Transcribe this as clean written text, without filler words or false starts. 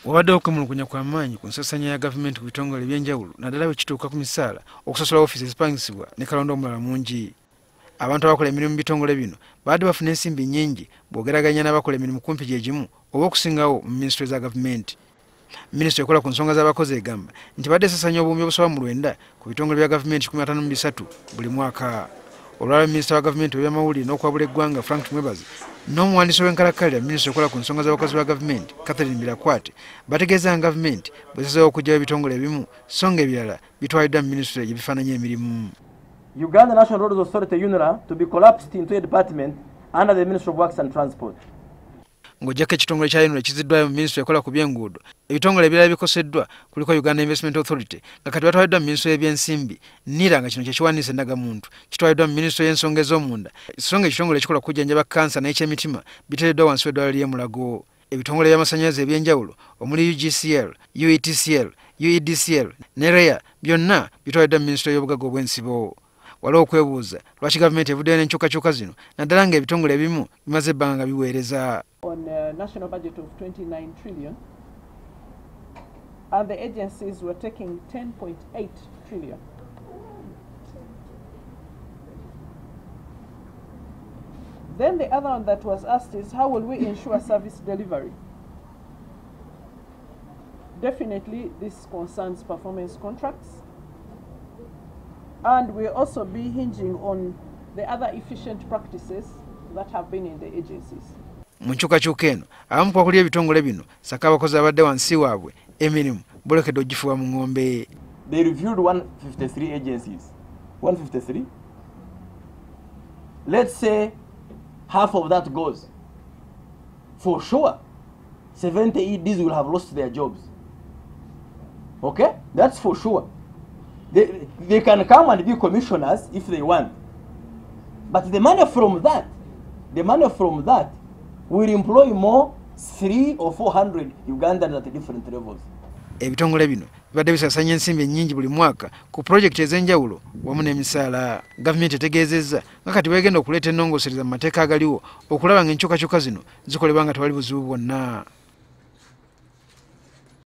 Wabadde okwemulugunya kw'amaanyi ku nsaasaanya ya gavumenti ku bitongole ebyenjawulo naddala bwe kituuka ku misaala okusasula ofiisi ezipangisibwa ne kalonda omulala mungi. Abantu abakola emirimu mu bitongole bino baadde bafuna ensimbi nnyingi bw'ogeraganya n'abakola emirimu kumpi gyegimu oba okusingawo mu minisitule za gavumenti. Minisita ekola ku nsonga z'abakozi egamba nti badde esaasaanya obuwumbi obusoba mu 9 ku bitongole bya gavumenti 53 buli mwaka. Olwalaba minisita wa gavumenti w'ebyamawulire n'okwabula eggwanga Frank Tumwebaze n'omuwandiisi w'enkalakkalira minisita ekola ku nsonga z'abakozi ba gavumenti bategeeza nga gavumenti bw'esazeewo okuggyawo ebitongole ebimu so nga ebirala bitwaliddwa mu minisitule gye bifaananya emirimu. Uganda National Roads Authority UNRA to be collapsed into a department under the Ministry of Works and Transport. Ng'ojjako ekitongole kya UNRA kiziddwayo mu minisitule ekola ku by'enguudo, ebitongole ebirala bikoseddwa kuliko Uganda Investment Authority nga kati batwaliddwa mu minisitule y'ebyensimbi, NIRA nga kino kye kiwandiisa endagamuntu kitwaliddwa mu minisitule y'ensonga ez'omunda, so nga ekitongole ekikola okujjanjaba kansa n'ekyemitima biteereddwa wansi w'eddwaliro ly'e Mulago. Ebitongole by'amasannyalaze ebyenjawulo omuli UGCL, UETCL, UEDCL ne REA byonna bitwaliddwa mu minisitule y'obugagga obw'ensibo. Waliwo okwebuuza lwaki gavumenti evuddeyo n'enkyukakyuka zino naddala nga ebitongole ebimu bimaze ebbanga nga biweereza. On a national budget of 29 trillion and the agencies were taking 10.8 trillion. Then the other one that was asked is how will we ensure service delivery? Definitely this concerns performance contracts. And we'll also be hinging on the other efficient practices that have been in the agencies. Mu nkyukakyuka eno abamu ku bakulira ebitongole bino saka abakozi abadde wansi waabwe emirimu bolekedde ogifuba mu ng'ombe. They reviewed 153 agencies. 153? Let's say half of that goes. For sure, 70 EDs will have lost their jobs. Okay? That's for sure. They can come and be commissioners if they want. But the money from that will employ more 300 or 400 Ugandans at different levels. Ebitongole bino bibadde bisaasaanya ensimbi ennyingi buli mwaka ku pulojekiti ez'enjawulo wamu n'emisaala. Gavumenti etegeezezza nga kati weegenda okuleeta ennongoosereza mu mateeka agaliwo okulaba ng'enkyukakyuka zino zikolebwa nga tewali buzibu bwonna.